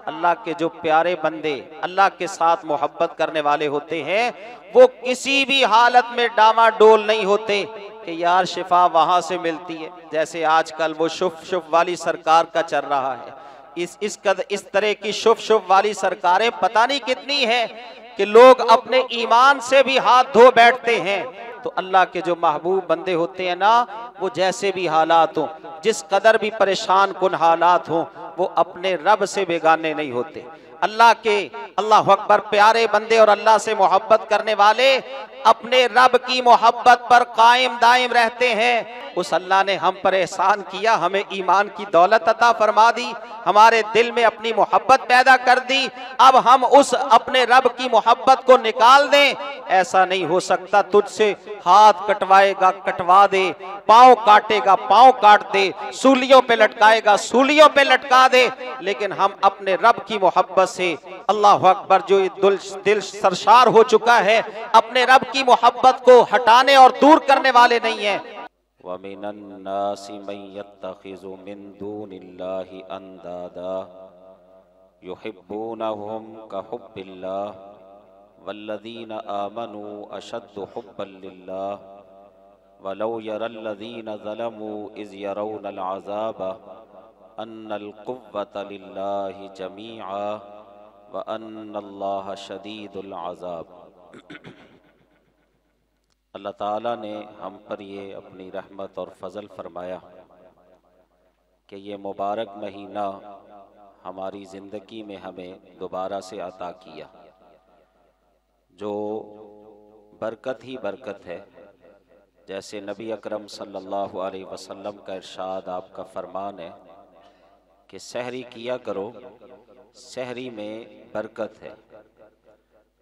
अल्लाह के जो प्यारे बंदे अल्लाह के साथ मोहब्बत करने वाले होते हैं, वो किसी भी हालत में डामाडोल नहीं होते कि यार शिफा वहां से मिलती है। जैसे आजकल वो शुफ शुफ वाली सरकार का चल रहा है, इस तरह की शुफ शुफ वाली सरकारें पता नहीं कितनी है कि लोग अपने ईमान से भी हाथ धो बैठते हैं। तो अल्लाह के जो महबूब बंदे होते हैं ना, वो जैसे भी हालात हो, जिस कदर भी परेशान कुन हालात हो, वो अपने रब से बेगाने नहीं होते। अल्लाह के अल्लाह अकबर प्यारे बंदे और अल्लाह से मोहब्बत करने वाले अपने रब की मोहब्बत पर कायम दायम रहते हैं। उस अल्लाह ने हम पर एहसान किया, हमें ईमान की दौलत अता फरमा दी, हमारे दिल में अपनी मोहब्बत पैदा कर दी। अब हम उस अपने रब की मोहब्बत को निकाल दें, ऐसा नहीं हो सकता। तुझसे हाथ कटवाएगा कटवा दे, पांव काटेगा पांव काट दे, सूलियों पे लटकाएगा सूलियों पे लटका दे, लेकिन हम अपने रब की मोहब्बत से, अल्लाह अकबर, जो दिल सरशार हो चुका है, अपने रब की मोहब्बत को हटाने और दूर करने वाले नहीं है। वमिनन्नासि मन यत्तखिज़ु मिन दूनिल्लाहि अंदादा युहिब्बूनहुम कहुब्बिल्लाह वल्लज़ीना आमनू अशद्दु हुब्बन लिल्लाह वलौ यरल्लज़ीना ज़लमू इज़ यरौनल अज़ाब अन्नल कुव्वत लिल्लाहि जमीआ व अन्नल्लाह शदीदुल अज़ाब। अल्लाह ताला ने हम पर ये अपनी रहमत और फजल फरमाया कि ये मुबारक महीना हमारी ज़िंदगी में हमें दोबारा से अता किया, जो बरकत ही बरकत है। जैसे नबी अकरम सल्लल्लाहु अलैहि वसल्लम का इरशाद, आपका फरमान है कि सहरी किया करो, सहरी में बरकत है।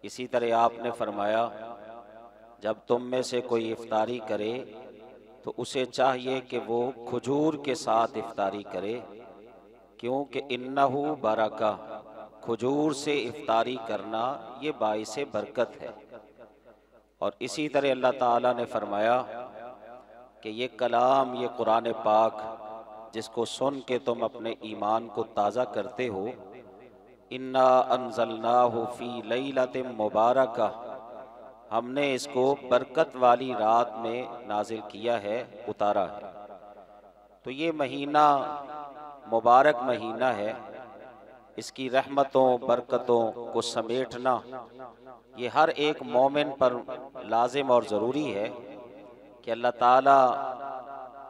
इसी तरह आपने फरमाया, जब तुम में से कोई इफ्तारी करे तो उसे चाहिए कि वो खजूर के साथ इफ्तारी करे, क्योंकि इन्नहु बरका, खजूर से इफ्तारी करना ये बाइसे बरकत है। और इसी तरह अल्लाह ताला ने फरमाया कि ये कलाम, ये कुरान पाक, जिसको सुन के तुम अपने ईमान को ताज़ा करते हो, इन्ना अंज़लनाहु फ़ी लैलतिन मुबारका, हमने इसको बरकत वाली रात में नाजिल किया है, उतारा है। तो ये महीना मुबारक महीना है, इसकी रहमतों बरकतों को समेटना ये हर एक मोमिन पर लाजिम और ज़रूरी है कि अल्लाह ताला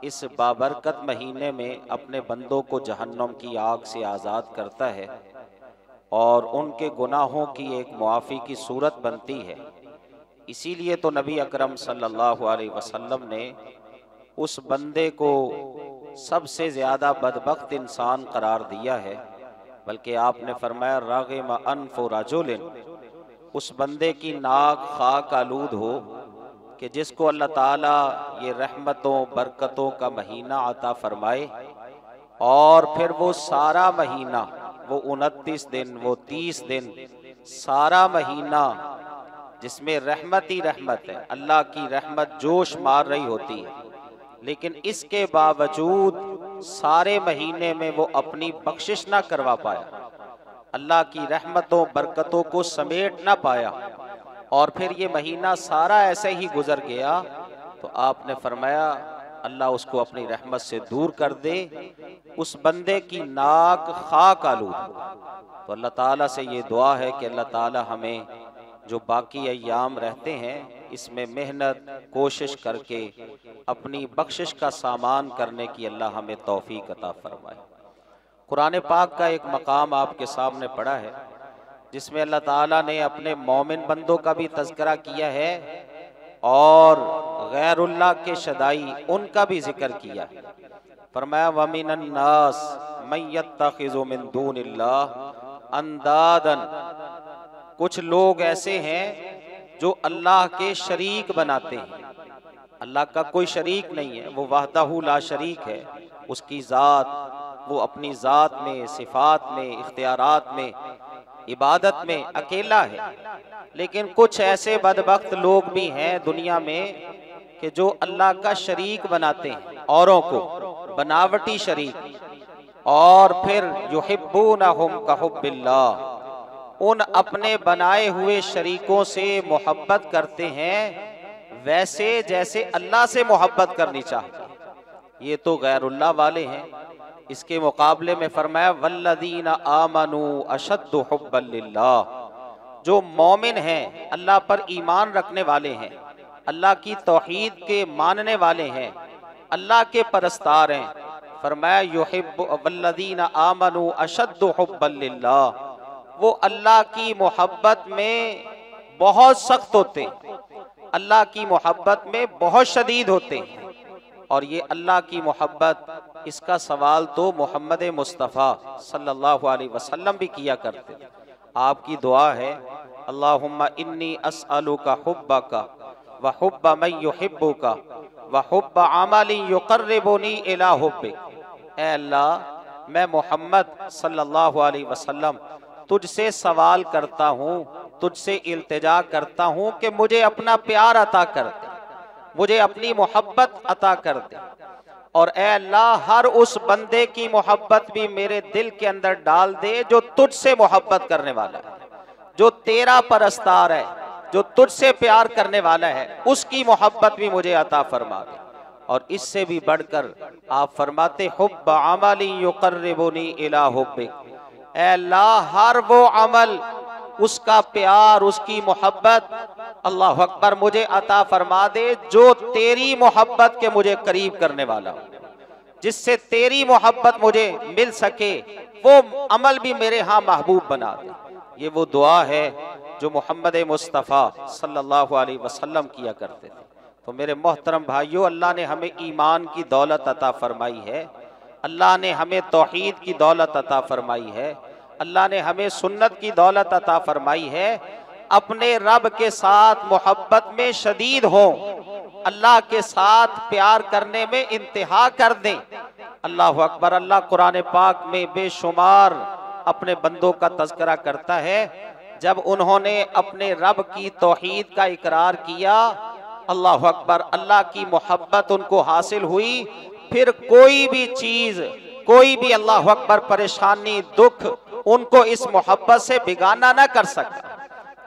इस बाबरकत महीने में अपने बंदों को जहन्नम की आग से आज़ाद करता है और उनके गुनाहों की एक मुआफ़ी की सूरत बनती है। इसीलिए तो नबी अकरम सल्लल्लाहु अलैहि वसल्लम ने उस बंदे को सबसे ज़्यादा बदबख्त इंसान करार दिया है, बल्कि आपने फरमाया रागिम अनफु रजुलिन, उस बंदे की नाक खाक आलूद हो कि जिसको अल्लाह ताला ये रहमतों बरकतों का महीना अता फरमाए और फिर वो सारा महीना, वो 29 दिन, वो 30 दिन, सारा महीना जिसमें रहमत ही रहमत है, अल्लाह की रहमत जोश मार रही होती है, लेकिन इसके बावजूद सारे महीने में वो अपनी बख्शिश ना करवा पाया, अल्लाह की रहमतों बरकतों को समेट ना पाया, और फिर ये महीना सारा ऐसे ही गुजर गया। तो आपने फरमाया अल्लाह उसको अपनी रहमत से दूर कर दे, उस बंदे की नाक खाक आलूद। तो अल्लाह ताला से ये दुआ है कि अल्लाह ताला हमें जो बाकी अय्याम रहते हैं इसमें मेहनत कोशिश करके अपनी बख्शिश का सामान करने की अल्लाह हमें तौफीक अता फरमाए। कुरान पाक का एक मकाम आपके सामने पड़ा है जिसमें अल्लाह ताला ने अपने मोमिन बंदों का भी तज़किरा किया है और गैरुल्लाह के शदाई उनका भी जिक्र किया है। फरमाया वमिनन नास मन यत्तखिज़ु मिन दूनिल्लाह अंदादन, कुछ लोग ऐसे हैं जो अल्लाह के शरीक बनाते हैं। अल्लाह का कोई शरीक नहीं है, वो वहदहू ला शरीक है, उसकी ज़ात, वो अपनी ज़ात में, सिफ़ात में, इख्तियारात में, इबादत में अकेला है। लेकिन कुछ ऐसे बदबख्त लोग भी हैं दुनिया में कि जो अल्लाह का शरीक बनाते हैं, औरों को बनावटी शरीक। और फिर युहिब्बूनहुम कहुब्बिल्लाह, उन अपने बनाए हुए शरीकों से मोहब्बत करते हैं वैसे जैसे अल्लाह से मोहब्बत करनी चाहिए। ये तो गैरुल्लाह वाले हैं। इसके मुकाबले में फरमाया वल्लदीना आमनू अशद्दु हुब्बन लिल्लाह, जो मोमिन हैं, अल्लाह पर ईमान रखने वाले हैं, अल्लाह की तौहीद के मानने वाले हैं, अल्लाह के परस्तार हैं, फरमाया युहिब्बु वल्लदीना आमनू अशद्दु हुब्बन लिल्लाह, वो अल्लाह की मोहब्बत में बहुत सख्त होते हैं, अल्लाह की मोहब्बत में बहुत शदीद होते हैं। और ये अल्लाह की मोहब्बत, इसका सवाल तो मोहम्मद मुस्तफ़ा सल्लल्लाहु अलैहि वसल्लम भी किया करते थे। आपकी दुआ है अल्लाहुम्मा इन्नी अस्अलुका हुब्बका व हुब्ब मन युहिब्बुका व हुब्ब अमलिन युक़र्रिबुनी इला हुब्बिक। ऐ अल्लाह, मैं मोहम्मद सल्लल्लाहु अलैहि वसल्लम तुझसे सवाल करता हूँ, तुझसे इल्तिजा करता हूँ कि मुझे अपना प्यार अता कर दे, मुझे अपनी मोहब्बत अता कर दे। और ऐ अल्लाह, हर उस बंदे की मोहब्बत भी मेरे दिल के अंदर डाल दे जो तुझसे मोहब्बत करने वाला है, जो तेरा परस्तार है, जो तुझसे प्यार करने वाला है, उसकी मोहब्बत भी मुझे अता फरमा दे। और इससे भी बढ़कर आप फरमाते हुब्ब अमली युक़र्रिबुनी इला हुब्बिक। ऐ अल्लाह, हर वो अमल, उसका प्यार, उसकी मोहब्बत, अल्लाह अकबर, मुझे अता फरमा दे जो तेरी मोहब्बत के मुझे करीब करने वाला हो, जिससे तेरी मोहब्बत मुझे मिल सके, वो अमल भी मेरे यहाँ महबूब बना दे। ये वो दुआ है जो मोहम्मद मुस्तफ़ा सल्लल्लाहु अलैहि वसल्लम किया करते थे। तो मेरे मोहतरम भाइयों, अल्लाह ने हमें ईमान की दौलत अता फरमाई है, अल्लाह ने हमें तौहीद की दौलत अता फरमाई है, अल्लाह ने हमें सुन्नत की दौलत अता फरमाई है। अपने रब के साथ मोहब्बत में शदीद हो, अल्लाह के साथ प्यार करने में इंतहा कर दें। अल्लाह अकबर। अल्लाह कुरान पाक में बेशुमार अपने बंदों का तज़किरा करता है। जब उन्होंने अपने रब की तौहीद का इकरार किया, अल्लाह अकबर, अल्लाह की मोहब्बत उनको हासिल हुई, फिर कोई भी चीज, कोई भी अल्लाह अकबर परेशानी, दुख उनको इस मोहब्बत से बिगाना ना कर सकता।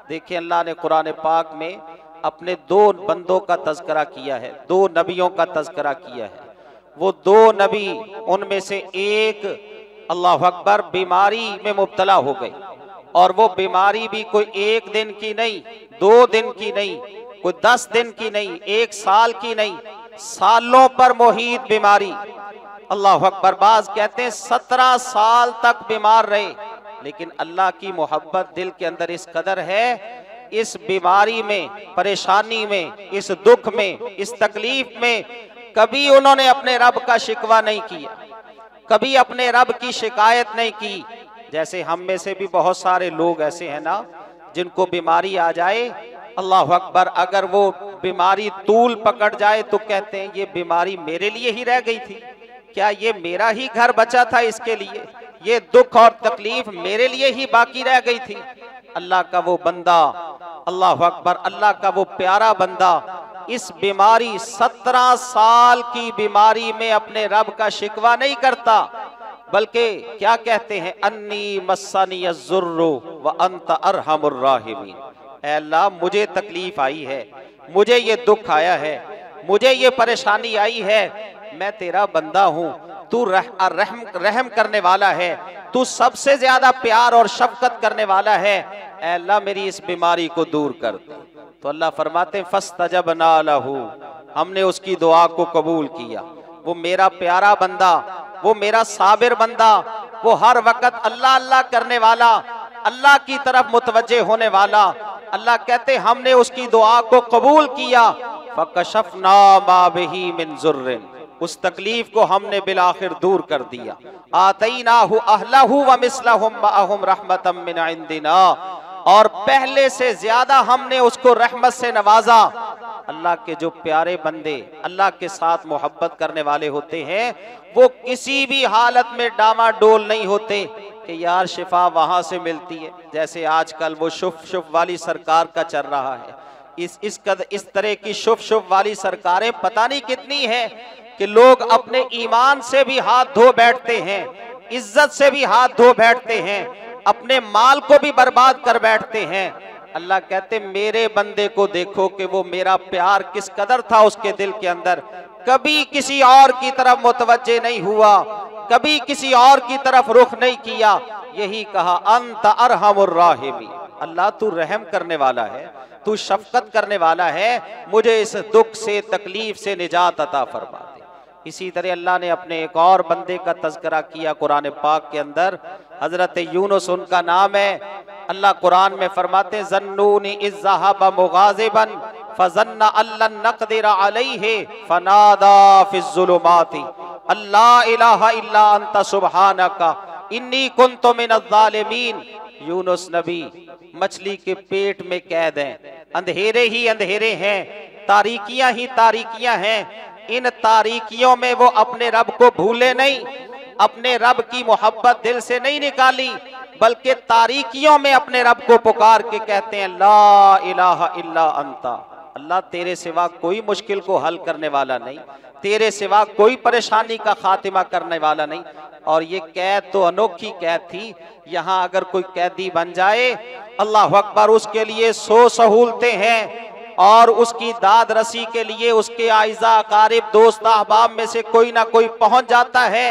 देखिए, अल्लाह ने कुरान पाक में अपने दो बंदों का तज़किरा किया है, दो नबियों का तज़किरा किया है। वो दो नबी, उनमें से एक अल्लाह अकबर बीमारी में मुब्तला हो गई, और वो बीमारी भी कोई एक दिन की नहीं, 2 दिन की नहीं, कोई 10 दिन की नहीं, 1 साल की नहीं, सालों पर मुहीत बीमारी। अल्लाह अकबर। बाज कहते हैं 17 साल तक बीमार रहे, लेकिन अल्लाह की मोहब्बत दिल के अंदर इस कदर है, इस बीमारी में, परेशानी में, इस दुख में, इस तकलीफ में कभी उन्होंने अपने रब का शिकवा नहीं किया, कभी अपने रब की शिकायत नहीं की। जैसे हम में से भी बहुत सारे लोग ऐसे हैं ना, जिनको बीमारी आ जाए, अल्लाह अकबर, अगर वो बीमारी तूल पकड़ जाए तो कहते हैं ये बीमारी मेरे लिए ही रह गई थी, क्या ये मेरा ही घर बचा था, इसके लिए ये दुख और तकलीफ मेरे लिए ही बाकी रह गई थी। अल्लाह का वो बंदा, अल्लाह अकबर, अल्लाह का वो प्यारा बंदा इस बीमारी, 17 साल की बीमारी में अपने रब का शिकवा नहीं करता, बल्कि क्या कहते हैं, अन्नी मस्सनी अज़्ज़ुर्रु व अंत अरहमुर राहिमीन। ऐ अल्लाह, मुझे तकलीफ आई है, मुझे ये दुख आया है, मुझे ये परेशानी आई है, मैं तेरा बंदा हूँ, तू रहम करने वाला है, तू सबसे ज्यादा प्यार और शफकत करने वाला है। ऐ अल्लाह, मेरी इस बीमारी को दूर कर दे। तो अल्लाह फरमाते हैं फस्तजबना लहू, हमने उसकी दुआ को कबूल किया। वो मेरा प्यारा बंदा, वो मेरा साबिर बंदा, वो हर वक्त अल्लाह अल्लाह करने वाला, अल्लाह की तरफ मुतवज्जे होने वाला, अल्लाह कहते हमने उसकी दुआ को कबूल किया। फकशफना मा बिही मिन जुर्रिन, उस तकलीफ को हमने बिलाखिर दूर कर दिया। आतैनाहु अहलहु व मिसलहुम मअहुम रहमतम मिन इंदिना, और पहले से ज्यादा हमने उसको रहमत से नवाजा। अल्लाह के जो प्यारे बंदे अल्लाह के साथ मोहब्बत करने वाले होते हैं, वो किसी भी हालत में डामाडोल नहीं होते कि यार शिफा वहां से मिलती है। जैसे आजकल वो शुफ वाली सरकार का चल रहा है, इस तरह की शुफ वाली सरकारें पता नहीं कितनी है कि लोग अपने ईमान से भी हाथ धो बैठते हैं, इज्जत से भी हाथ धो बैठते हैं, अपने माल को भी बर्बाद कर बैठते हैं। अल्लाह कहते मेरे बंदे को देखो कि वो मेरा प्यार किस कदर था उसके दिल के अंदर, कभी किसी और की तरफ मुतवज्जे नहीं हुआ, कभी किसी और की तरफ रुख नहीं किया। यही कहा अंत अरहमुर राहिमी, अल्लाह तू रहम करने वाला है, तू शफकत करने वाला है, मुझे इस दुख से तकलीफ से निजात अता फरमा दे। इसी तरह अल्लाह ने अपने एक और बंदे का तज़किरा किया कुरान पाक के अंदर, हजरत यूनुस उनका नाम है। अल्लाह कुरान में फरमाते ज़न्नूनी इज़ ज़हबा मुगाज़िबन फ़ज़न्ना अल्लन नक़दिर अलैहि फ़नादा फ़िज़्ज़ुलुमाति अल्ला इलाहा इल्ला अंता सुब्हानका इन्नी कुन्तु मिनज़्ज़ालिमीन। यूनुस नबी मछली के पेट में कैद हैं, अंधेरे ही अंधेरे हैं, तारीकियां ही तारीकियां हैं। इन तारीकियों में वो अपने रब को भूले नहीं, अपने रब की मोहब्बत दिल से नहीं निकाली, बल्कि तारीकियों में अपने रब को पुकार के कहते हैं ला इलाहा इल्ला अंता, अल्लाह तेरे सिवा कोई मुश्किल को हल करने वाला नहीं, तेरे सिवा कोई परेशानी का खातिमा करने वाला नहीं। और ये कैद तो अनोखी कैद थी। यहाँ अगर कोई कैदी बन जाए, अल्लाह अकबर, उसके लिए 100 सहूलतें हैं और उसकी दाद रसी के लिए उसके आइज़ा अकारिब दोस्त अहबाब में से कोई ना कोई पहुंच जाता है।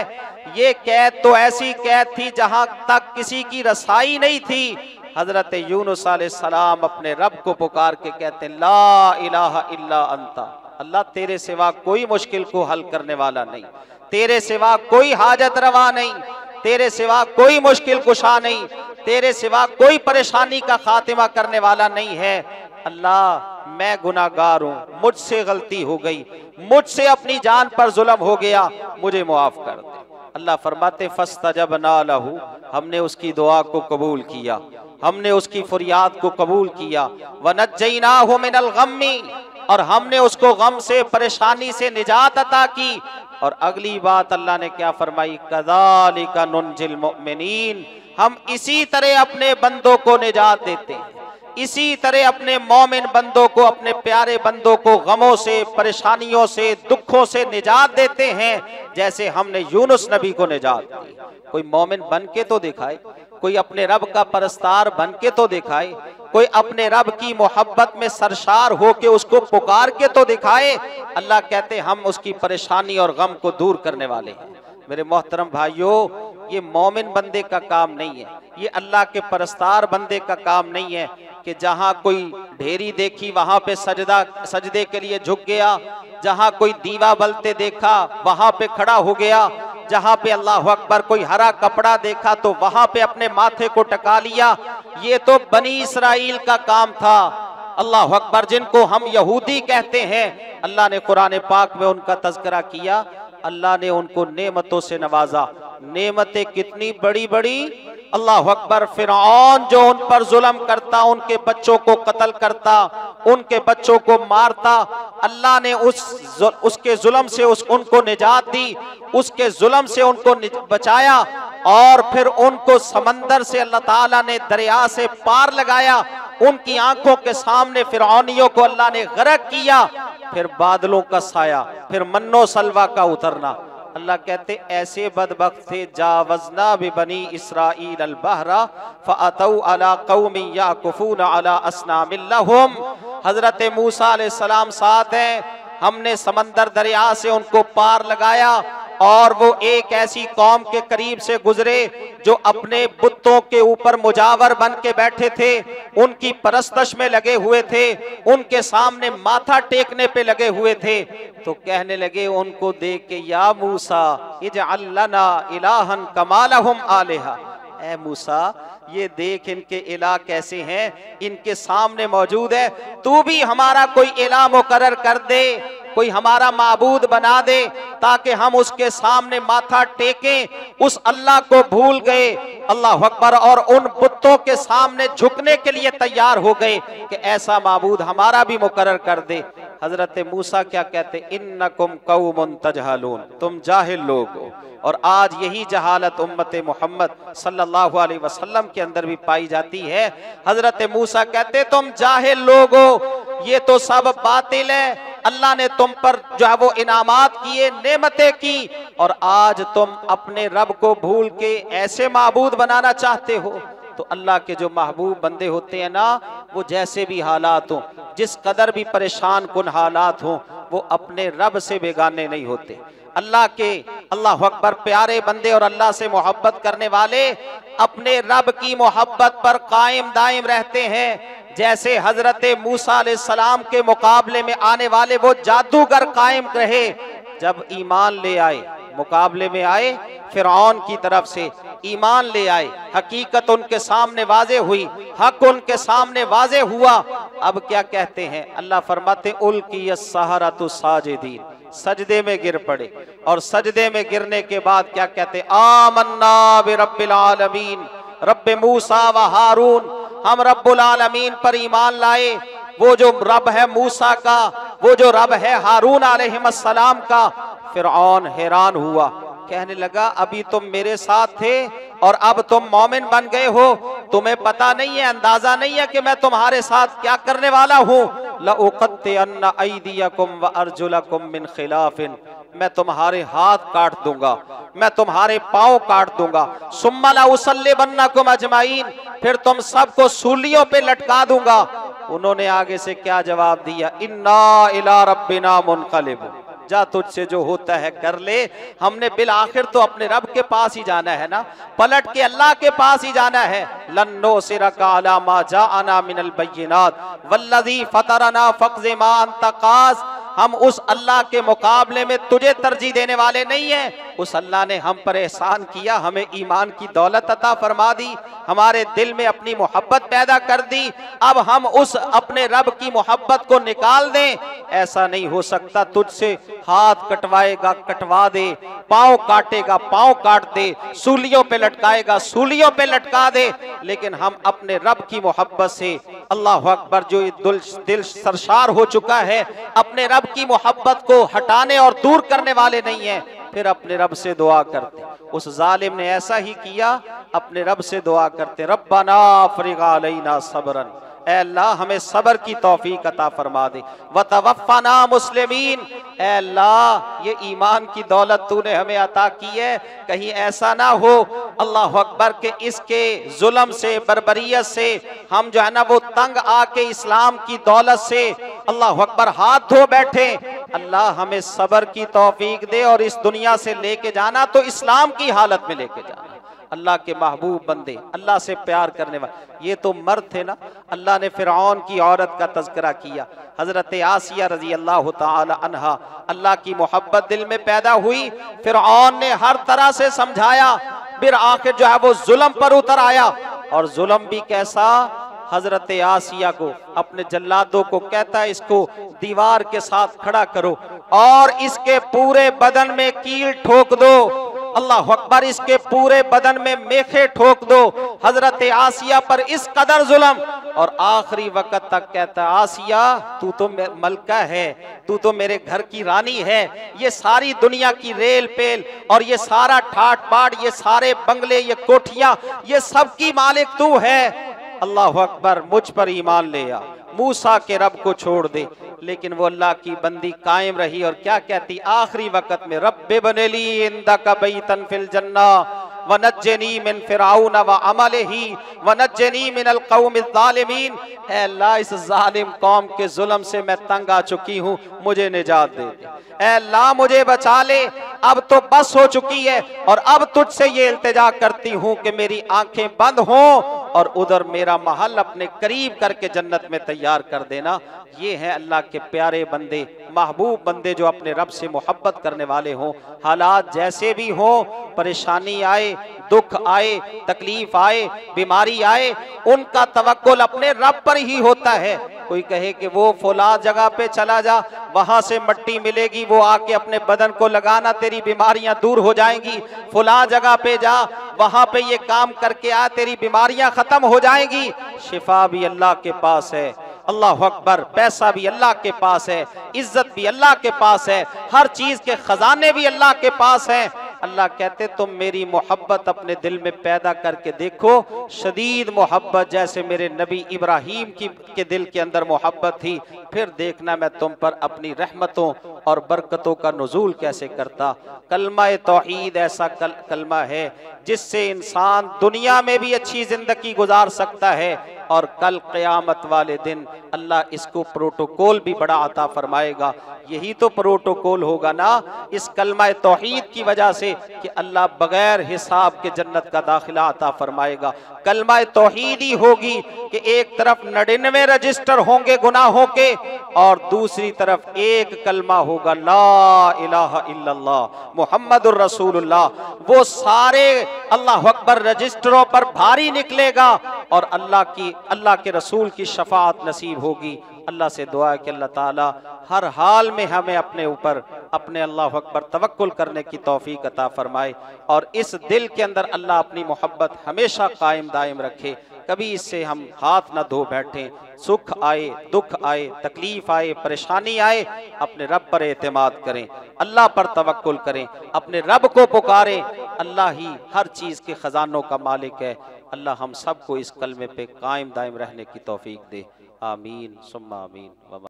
ये कैद तो ऐसी कैद थी जहां तक किसी की रसाई नहीं थी। हजरत यूनुस अलैहिस्सलाम अपने रब को पुकार के कहते हैं ला इलाहा इल्ला अंता, अल्लाह तेरे सिवा कोई मुश्किल को हल करने वाला नहीं, तेरे सिवा कोई हाजत रवा नहीं, तेरे सिवा कोई मुश्किल कुशा नहीं, तेरे सिवा कोई परेशानी का खातिमा करने वाला नहीं है। अल्लाह मैं गुनाहगार हूँ, मुझसे गलती हो गई, मुझसे अपनी जान पर जुल्म हो गया, मुझे मुआफ कर दे। अल्लाह फरमाते फस्तजबना लहू, हमने उसकी दुआ को कबूल किया, हमने उसकी फरियाद को कबूल किया। वनज्जैनाहु मिनल गम्मी, और हमने उसको गम से परेशानी से निजात अता की। और अगली बात अल्लाह ने क्या फरमाई, कज़ालिका नुनजिल मुमिनीन, हम इसी तरह अपने बंदों को निजात देते हैं, इसी तरह अपने मोमिन बंदों को, अपने प्यारे बंदों को गमों से, परेशानियों से, दुखों से निजात देते हैं जैसे हमने यूनुस नबी को निजात दी। कोई मोमिन बन के तो दिखाए, कोई अपने रब का परस्तार बन के तो दिखाए, कोई अपने रब की मोहब्बत में सरशार होके उसको पुकार के तो दिखाए। अल्लाह कहते हम उसकी परेशानी और गम को दूर करने वाले हैं। मेरे मोहतरम भाइयों, ये मोमिन बंदे का काम नहीं है, ये अल्लाह के परस्तार बंदे का काम नहीं है कि जहाँ कोई ढेरी देखी वहाँ पे सजदे के लिए झुक गया, जहाँ कोई दीवा बलते देखा वहाँ पे खड़ा हो गया, जहाँ पे अल्लाह अकबर कोई हरा कपड़ा देखा तो वहाँ पे अपने माथे को टका लिया। ये तो बनी इसराइल का काम था। अल्लाह अकबर, जिनको हम यहूदी कहते हैं, अल्लाह ने कुरान पाक में उनका तज़किरा किया। अल्लाह ने उनको नेमतों से नवाजा, नेमतें कितनी बड़ी बड़ी। अल्लाह अकबर, फिरौन जो उन पर जुल्म करता, उनके बच्चों को कत्ल करता, उनके बच्चों को मारता, अल्लाह ने उसके जुल्म से उनको निजात दी, उसके जुल्म से उनको बचाया। और फिर उनको समंदर से अल्लाह ताला ने दरिया से पार लगाया, उनकी आंखों के सामने फिरौनियों को अल्लाह ने गर्क किया। फिर बादलों का साया, फिर मन्नो सलवा का उतरना। अल्लाह कहते ऐसे बदबख्त थे, जावजना बिबनी इसराइल अल बहरा फअतौ अला कौमिन याकुफून अला अस्नामिन लहुम। हजरत मूसा अलैहिस्सलाम साथ हैं, हमने समंदर दरिया से उनको पार लगाया और वो एक ऐसी कौम के करीब से गुजरे जो अपने बुतों के ऊपर मुजावर बन के बैठे थे, उनकी परस्तश में लगे हुए थे, उनके सामने माथा टेकने पे लगे हुए थे। तो कहने लगे उनको देख के, या मूसा इजअल लना इलाहन कमा लहुम आलिहा, ऐ मूसा ये देख इनके इलाह कैसे हैं, इनके सामने मौजूद है, तू भी हमारा कोई इलाह मुकर्रर कर दे, कोई हमारा माबूद बना दे ताकि हम उसके सामने माथा टेकें। उस अल्लाह को भूल गए, अल्लाह अकबर, और उन बुतों के सामने झुकने के लिए तैयार हो गए कि ऐसा माबूद हमारा भी मुकर्रर कर दे। हजरत मूसा क्या कहते, इन्नकुम कौमुन तजहलून, तुम जाहिल लोग हो। और आज यही जहालत उम्मत मोहम्मद सल्लल्लाहु अलैहि वसल्लम के अंदर भी पाई जाती है। हजरत मूसा कहते तुम जाहिल लोग हो, ये तो सब बातिल है, अल्लाह ने तुम पर जो है वो इनामात किए, नेमतें की, और आज तुम अपने रब को भूल के ऐसे माबूद बनाना चाहते हो। तो अल्लाह के जो महबूब बंदे होते हैं ना, वो जैसे भी हालात हों, जिस कदर भी परेशान कुन हालात हों, वो अपने रब से बेगाने नहीं होते। अल्लाह के, अल्लाह अकबर, प्यारे बंदे और अल्लाह से मोहब्बत करने वाले अपने रब की मोहब्बत पर कायम दायम रहते हैं। जैसे हजरत मूसा अलैहिस्सलाम के मुकाबले में आने वाले वो जादूगर कायम रहे, जब ईमान ले आए, मुकाबले में आए फिरौन की तरफ से, ईमान ले आए, हकीकत उनके सामने वाजे हुई, हक उनके सामने वाजे हुआ। अब क्या कहते हैं, अल्लाह फरमाते उल्की अस्सहरतु साजिदीन, सजदे में गिर पड़े, और सजदे में गिरने के बाद क्या कहते, आमन्ना बिरब्बिल आलमीन, रब्बे मूसा व हारून, हम रब्बुल आलमीन पर ईमान लाए, वो जो रब है मूसा का, वो जो रब है हारून अलैहिस्सलाम का। फिरौन हैरान हुआ, कहने लगा अभी तुम मेरे साथ थे और अब तुम मोमिन बन गए हो, तुम्हें पता नहीं है, अंदाजा नहीं है कि मैं तुम्हारे साथ क्या करने वाला हूँ। लउक़त्तिअन्ना अयदियकुम व अर्जुलकुम मिन खिलाफिन, मैं तुम्हारे हाथ काट दूंगा, मैं तुम्हारे पांव काट दूंगा। सुम्मा लउसल्लिबन्नकुम अजमाइन, फिर तुम सबको सूलियों पे लटका दूंगा। उन्होंने आगे से क्या जवाब दिया, इन्ना इला रब्बिना मुनक़लिबून, जा तुझसे जो होता है कर ले, हमने बिल आखिर तो अपने रब के पास ही जाना है ना, पलट के अल्लाह के पास ही जाना है। लन्नो सिरका अला मा जाअना मिनल बय्यिनात वल्लज़ी फतरना फ़क़ज़ि मा अंत क़ाज़, हम उस अल्लाह के मुकाबले में तुझे तरजीह देने वाले नहीं हैं। उस अल्लाह ने हम पर एहसान किया, हमें ईमान की दौलत अता फरमा दी, हमारे दिल में अपनी मोहब्बत पैदा कर दी, अब हम उस अपने रब की मोहब्बत को निकाल दें, ऐसा नहीं हो सकता। तुझसे हाथ कटवाएगा कटवा दे, पांव काटेगा पांव काट दे, सूलियों पे लटकाएगा सूलियों पे लटका दे, लेकिन हम अपने रब की मोहब्बत से, अल्लाह अकबर, जो दिल सरशार हो चुका है, अपने रब की मोहब्बत को हटाने और दूर करने वाले नहीं है। फिर अपने रब से दुआ करते, उस जालिम ने ऐसा ही किया, अपने रब से दुआ करते, रब्बना अफ़रिग़ अलैना सब्रन, ऐ अल्लाह हमें सब्र की तौफीक अता फरमा दे, व तवफ़्फ़ना मुस्लिमीन, ऐ अल्लाह ये ईमान की दौलत तूने हमें अता की है, कहीं ऐसा ना हो अल्लाह अकबर के इसके जुल्म से, बर्बरियत से हम जो है ना वो तंग आके इस्लाम की दौलत से अल्लाह अकबर हाथ धो बैठे। अल्लाह हमें सब्र की तौफीक दे और इस दुनिया से लेके जाना तो इस्लाम की हालत में लेके जाना। अल्लाह के महबूब बंदे, अल्लाह से प्यार करने वाले, ये तो मर्द थे ना। अल्लाह ने फिरौन की औरत का तज़किरा किया, हजरत आसिया रजी अल्लाह ताला अन्हा, अल्लाह की मोहब्बत दिल में पैदा हुई, फिरौन ने हर तरह से समझाया, फिर आखिर जो है वो जुल्म पर उतर आया। और जुल्म भी कैसा, हजरत आसिया को, अपने जल्लादों को कहता है इसको दीवार के साथ खड़ा करो और इसके पूरे बदन में कील ठोक दो, अल्लाह अकबर, इसके पूरे बदन में मेखे ठोक दो। हजरत आसिया पर इस कदर जुल्म, और आखिरी वक्त तक कहता आसिया तू तो मलका है, तू तो मेरे घर की रानी है, ये सारी दुनिया की रेल पेल और ये सारा ठाट बाट, ये सारे बंगले, ये कोठियां, ये सब की मालिक तू है। अल्लाह अकबर, मुझ पर ईमान ले आ, मूसा के रब को छोड़ दे। लेकिन वो अल्लाह की बंदी कायम रही और क्या कहती आखिरी वक्त में, रब्बे बनेली इंदका बैतन फिल जन्ना वनज्जनी मिन फिरऔन व अमलिही वनज्जनी मिनल कौमिज़ ज़ालिमीन, ऐ अल्लाह इस जालिम कौम के जुल्म से मैं तंग आ चुकी हूँ, मुझे निजात दे दे, ऐ अल्लाह मुझे बचा ले, अब तो बस हो चुकी है और अब तुझसे ये इल्तिजा करती हूँ कि मेरी आंखें बंद हों और उधर मेरा महल अपने करीब करके जन्नत में तैयार कर देना। ये है अल्लाह के प्यारे बंदे, महबूब बंदे, जो अपने रब से मोहब्बत करने वाले हों। हालात जैसे भी हों, परेशानी आए, दुख आए, तकलीफ आए, बीमारी आए, उनका तवक्कुल अपने रब पर ही होता है। कोई कहे कि वो फुला जगह पे चला जा, वहां से मिट्टी मिलेगी, वो आके अपने बदन को लगाना, तेरी बीमारियां दूर हो जाएंगी। फुला जगह पे जा, वहां पे ये काम करके आ, तेरी बीमारियां खत्म हो जाएंगी। शिफा भी अल्लाह के पास है, अल्लाह अकबर, पैसा भी अल्लाह के पास है, इज्जत भी अल्लाह के पास है, हर चीज के खजाने भी अल्लाह के पास हैं। अल्लाह कहते तुम मेरी मोहब्बत अपने दिल में पैदा करके देखो, शदीद मोहब्बत जैसे मेरे नबी इब्राहीम के दिल के अंदर मोहब्बत थी, फिर देखना मैं तुम पर अपनी रहमतों और बरकतों का नुज़ूल कैसे करता। कलमा तौहीद ऐसा कलमा है जिससे इंसान दुनिया में भी अच्छी जिंदगी गुजार सकता है और कल क़यामत वाले दिन अल्लाह इसको प्रोटोकॉल भी बड़ा अता फरमाएगा। यही तो प्रोटोकॉल होगा ना इस कलमा तौहीद की वजह से कि अल्लाह बगैर हिसाब के जन्नत का दाखिला अता फरमाएगा। कलमा तौहीद ही होगी कि एक तरफ 99 रजिस्टर होंगे गुनाहों के और दूसरी तरफ एक कलमा होगा ला इलाहा इल्लल्लाह मुहम्मदुर रसूलुल्लाह। वो सारे अल्लाह अकबर रजिस्टरों पर भारी निकलेगा और अल्लाह के रसूल की शफाअत नसीब होगी। अल्लाह से दुआ है कि अल्लाह ताला हर हाल में हमें अपने ऊपर अपने अल्लाह अकबर तवक्कुल करने की तौफीक अता फरमाए और इस दिल के अंदर अल्लाह अपनी मोहब्बत हमेशा कायम दायम रखे। कभी इससे हम हाथ न धो बैठें। सुख आए, दुख आए, तकलीफ आए, परेशानी आए, अपने रब पर एतमाद करें, अल्लाह पर तवक्कुल करें, अपने रब को पुकारें। अल्लाह ही हर चीज़ के खजानों का मालिक है। अल्लाह हम सबको इस कलमे पे कायम दायम रहने की तौफीक दे। आमीन सुम्मा आमीन।